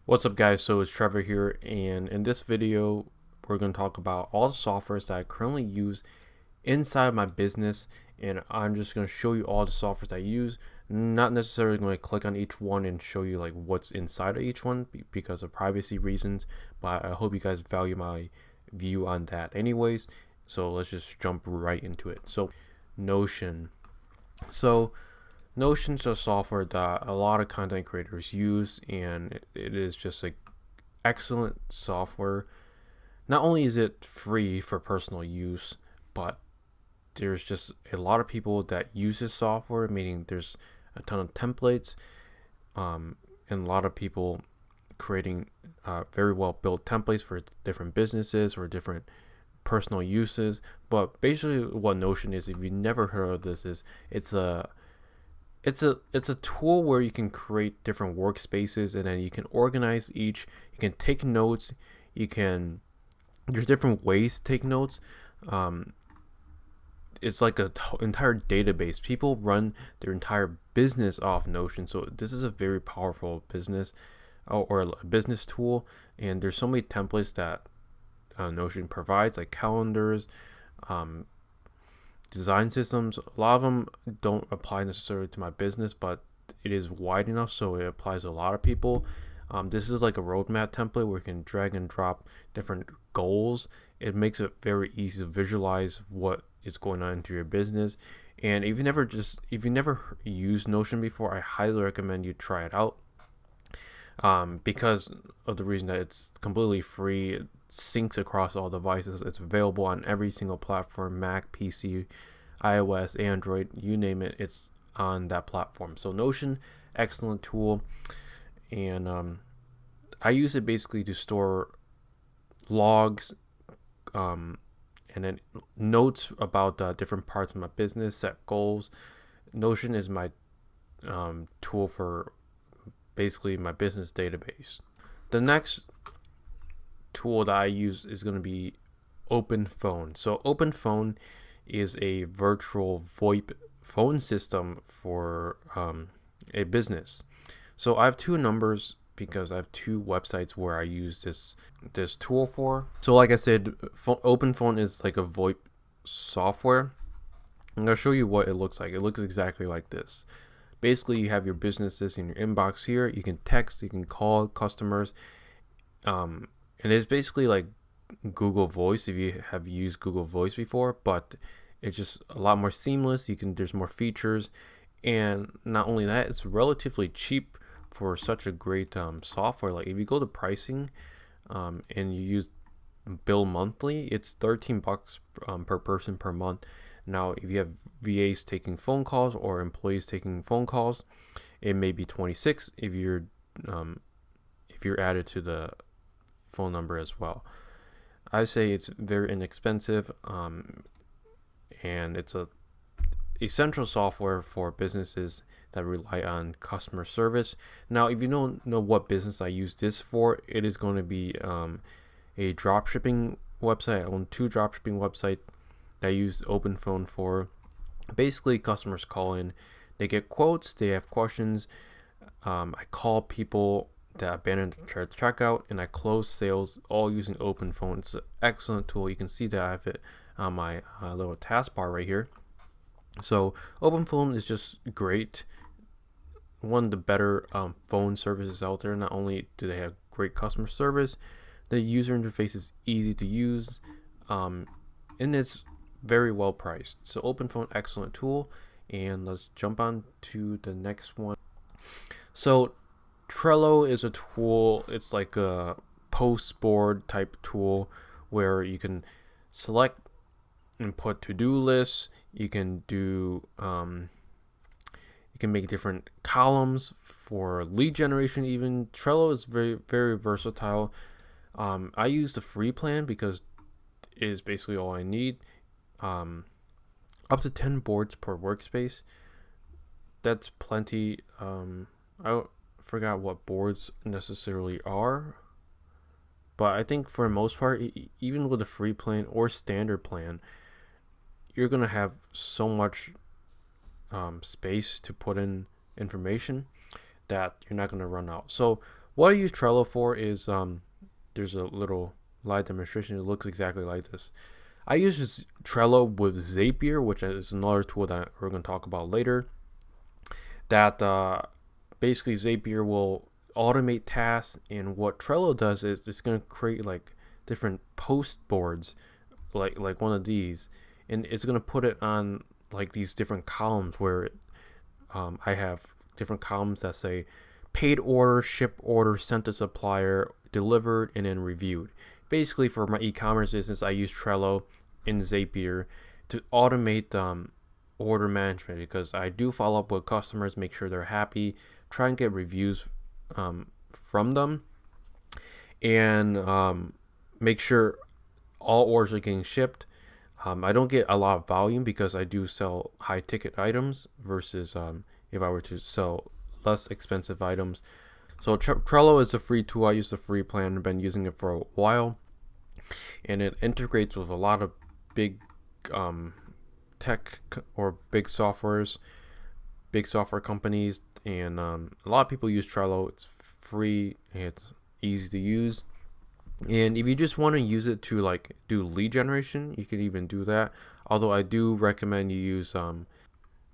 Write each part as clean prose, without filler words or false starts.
What's up guys, so it's Trevor here, and in this video we're going to talk about all the softwares that I currently use inside my business, and I'm just going to show you all the softwares I use. Not necessarily going to click on each one and show you like what's inside of each one because of privacy reasons, but I hope you guys value my view on that anyways. So let's just jump right into it. So Notion. So Notion's a software that a lot of content creators use, and it is just like excellent software. Not only is it free for personal use, but there's just a lot of people that use this software, meaning there's a ton of templates, and a lot of people creating very well built templates for different businesses or different personal uses. But basically what Notion is, if you've never heard of this, is it's a tool where you can create different workspaces, and then you can organize each. You can take notes. There's different ways to take notes. It's like an entire database. People run their entire business off Notion, so this is a very powerful business or a business tool. And there's so many templates that Notion provides, like calendars, design systems. A lot of them don't apply necessarily to my business, but it is wide enough so it applies to a lot of people. This is like a roadmap template where you can drag and drop different goals. It makes it very easy to visualize what is going on into your business. And if you never used Notion before, I highly recommend you try it out. Because of the reason that it's completely free, it syncs across all devices. It's available on every single platform: Mac, PC, iOS, Android, you name it, it's on that platform. So Notion, excellent tool. And I use it basically to store logs, and then notes about different parts of my business, set goals. Notion is my tool for basically my business database. The next tool that I use is going to be OpenPhone. So OpenPhone is a virtual VoIP phone system for a business. So I have two numbers because I have two websites where I use this tool for. So like I said, OpenPhone is like a VoIP software. I'm going to show you what it looks like. It looks exactly like this. Basically, you have your businesses in your inbox here. You can text, you can call customers, and it's basically like Google Voice if you have used Google Voice before, but it's just a lot more seamless. There's more features, and not only that, it's relatively cheap for such a great software. Like if you go to pricing, and you use bill monthly, it's $13 per person per month. Now, if you have VAs taking phone calls or employees taking phone calls, it may be 26 if you're added to the phone number as well. I say it's very inexpensive, and it's a essential software for businesses that rely on customer service. Now, if you don't know what business I use this for, it is going to be a dropshipping website. I own two dropshipping websites. I use OpenPhone for. Basically, customers call in, they get quotes, they have questions. I call people that abandoned their checkout, and I close sales all using OpenPhone. It's an excellent tool. You can see that I have it on my little taskbar right here. So OpenPhone is just great. One of the better phone services out there. Not only do they have great customer service, the user interface is easy to use, and it's very well priced. So OpenPhone, excellent tool. And let's jump on to the next one. So Trello is a tool. It's like a post board type tool where you can select and put to-do lists. You can do you can make different columns for lead generation. Even Trello is very, very versatile. I use the free plan because it is basically all I need. Up to 10 boards per workspace. That's plenty. I forgot what boards necessarily are, but I think for the most part, even with a free plan or standard plan, you're gonna have so much space to put in information that you're not gonna run out. So What I use Trello for is there's a little live demonstration. It looks exactly like this. I use Trello with Zapier, which is another tool that we're going to talk about later. That basically Zapier will automate tasks, and what Trello does is it's going to create like different post boards, like one of these, and it's going to put it on like these different columns where I have different columns that say paid order, ship order, sent to supplier, delivered, and then reviewed. Basically, for my e-commerce business, I use Trello and Zapier to automate order management, because I do follow up with customers, make sure they're happy, try and get reviews from them, and make sure all orders are getting shipped. I don't get a lot of volume because I do sell high ticket items versus if I were to sell less expensive items. So Trello is a free tool. I use the free plan. I've been using it for a while, and it integrates with a lot of big tech or big software companies, and a lot of people use Trello. It's free, it's easy to use, and if you just want to use it to like do lead generation, you can even do that. Although I do recommend you use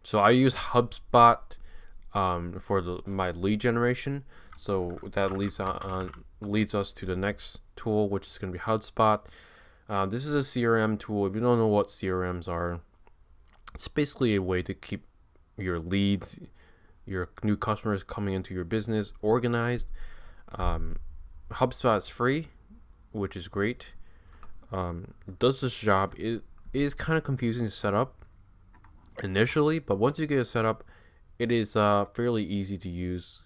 so I use Hubspot for my lead generation. So that leads us to the next tool, which is going to be Hubspot. This is a CRM tool. If you don't know what CRMs are, it's basically a way to keep your leads, your new customers coming into your business, organized. Hubspot is free, which is great. It does this job. It is kind of confusing to set up initially, but once you get it set up, it is fairly easy to use.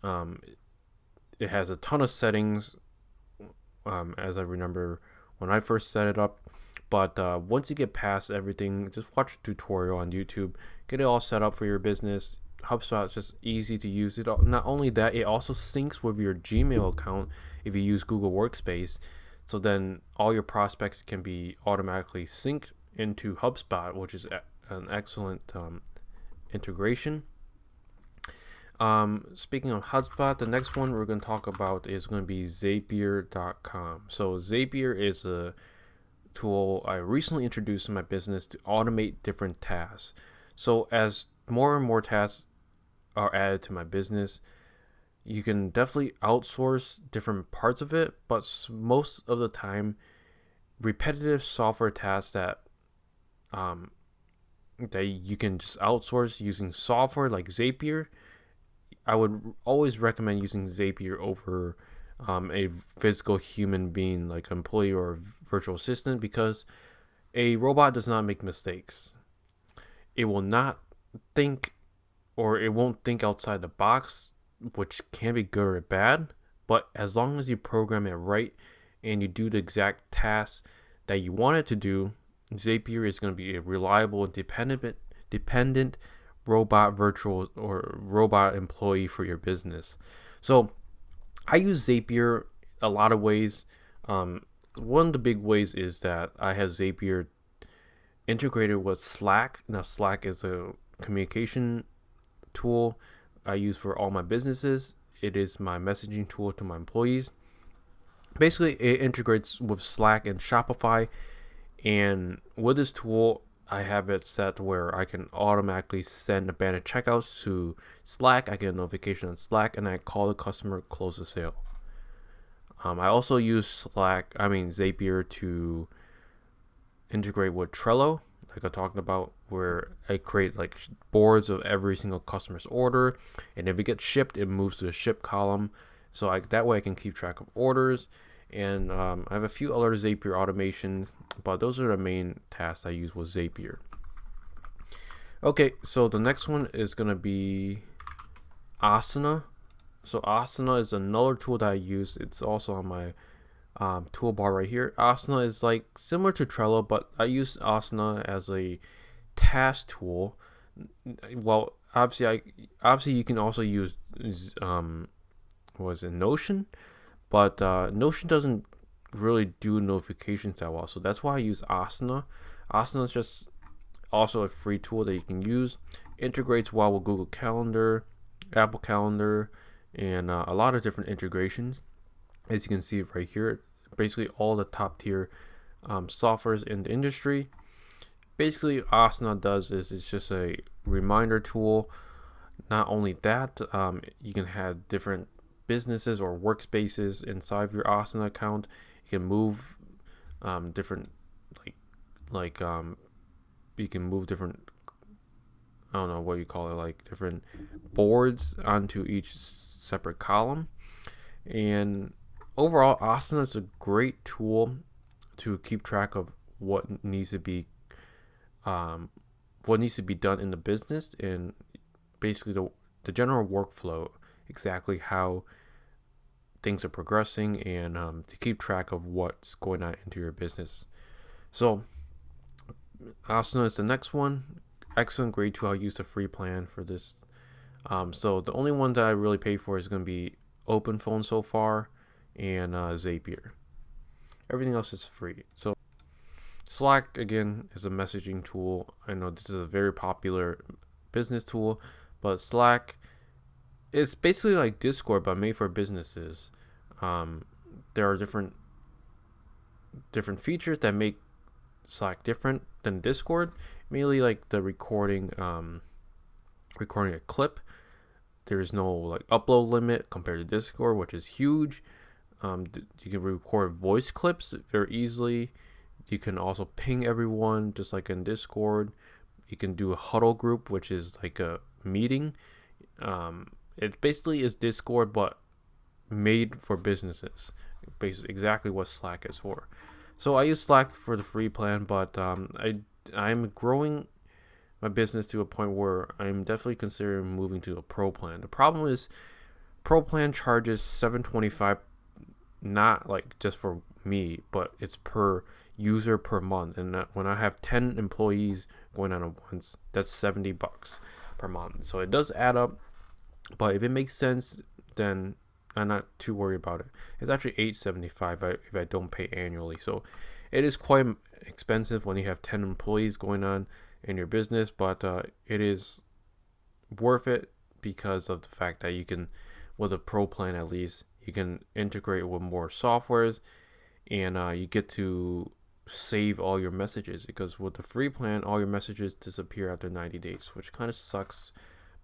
It has a ton of settings, as I remember when I first set it up. But once you get past everything, just watch a tutorial on YouTube, get it all set up for your business. HubSpot is just easy to use. Not only that, it also syncs with your Gmail account if you use Google Workspace. So then all your prospects can be automatically synced into HubSpot, which is an excellent integration. Speaking of HubSpot, the next one we're going to talk about is going to be Zapier.com. So Zapier is a tool I recently introduced in my business to automate different tasks. So as more and more tasks are added to my business, you can definitely outsource different parts of it, but most of the time, repetitive software tasks that you can just outsource using software like Zapier, I would always recommend using Zapier over a physical human being like an employee or virtual assistant, because a robot does not make mistakes. It will not think, or it won't think outside the box, which can be good or bad. But as long as you program it right and you do the exact tasks that you want it to do, Zapier is going to be a reliable and dependent robot virtual or robot employee for your business. So I use Zapier a lot of ways. One of the big ways is that I have Zapier integrated with Slack. Now Slack is a communication tool I use for all my businesses. It is my messaging tool to my employees. Basically, it integrates with Slack and Shopify, and with this tool, I have it set where I can automatically send abandoned checkouts to Slack. I get a notification on Slack, and I call the customer, close the sale. I also use Zapier to integrate with Trello, like I talked about, where I create like boards of every single customer's order, and if it gets shipped, it moves to the ship column. So that way I can keep track of orders. And I have a few other Zapier automations, but those are the main tasks I use with Zapier. Okay, so the next one is going to be Asana. So Asana is another tool that I use. It's also on my toolbar right here. Asana is like similar to Trello, but I use Asana as a task tool. Well, obviously you can also use Notion, but Notion doesn't really do notifications that well, so that's why I use Asana. Asana is just also a free tool that you can use. Integrates well with Google Calendar, Apple Calendar, and a lot of different integrations. As you can see right here, basically all the top tier softwares in the industry. Basically, Asana does is it's just a reminder tool. Not only that, you can have different businesses or workspaces inside of your Asana account. You can move different you can move different, I don't know what you call it, like different boards onto each separate column. And overall, Asana is a great tool to keep track of what needs to be done in the business, and basically the general workflow, exactly how things are progressing, and to keep track of what's going on into your business. So Asana is the next one. Excellent, great tool. I'll use the free plan for this. So the only one that I really pay for is going to be OpenPhone so far, and Zapier. Everything else is free. So Slack, again, is a messaging tool. I know this is a very popular business tool, but Slack is basically like Discord but made for businesses. There are different features that make Slack different than Discord. Mainly like the recording a clip. There's no like upload limit compared to Discord, which is huge. You can record voice clips very easily. You can also ping everyone just like in Discord. You can do a huddle group, which is like a meeting. It basically is Discord but made for businesses. Basically exactly what Slack is for. So I use Slack for the free plan, but I'm growing my business to a point where I'm definitely considering moving to a pro plan. The problem is pro plan charges $725, not like just for me, but it's per user per month. And when I have 10 employees going on at once, that's $70 per month. So it does add up, but if it makes sense, then I'm not too worried about it. It's actually $875 if I don't pay annually. So it is quite expensive when you have 10 employees going on in your business, but it is worth it because of the fact that you can, with a pro plan at least, you can integrate with more softwares, and you get to save all your messages, because with the free plan, all your messages disappear after 90 days, which kind of sucks,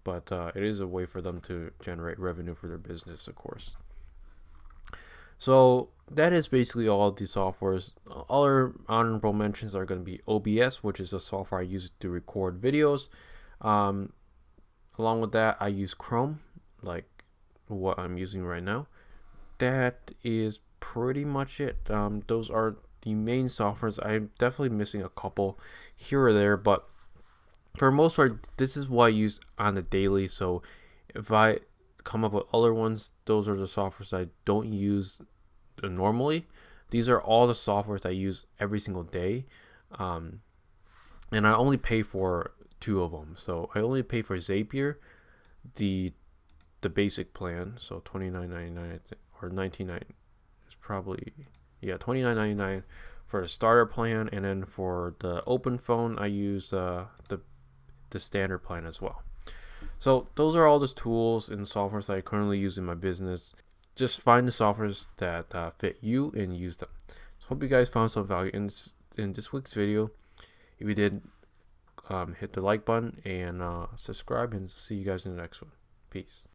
but it is a way for them to generate revenue for their business, of course. So that is basically all the softwares. Other honorable mentions are going to be OBS, which is a software I use to record videos. Along with that, I use Chrome, like what I'm using right now. That is pretty much it. Those are the main softwares. I'm definitely missing a couple here or there, but for the most part, this is what I use on the daily. So if I come up with other ones, those are the softwares I don't use normally. These are all the softwares I use every single day, and I only pay for 2 of them. So I only pay for Zapier, the basic plan, so $29.99 or $19.99 is probably, yeah, $29.99 for the starter plan, and then for the OpenPhone I use the standard plan as well. So those are all the tools and softwares that I currently use in my business. Just find the softwares that fit you and use them. So hope you guys found some value in this week's video. If you did, hit the like button and subscribe, and see you guys in the next one. Peace.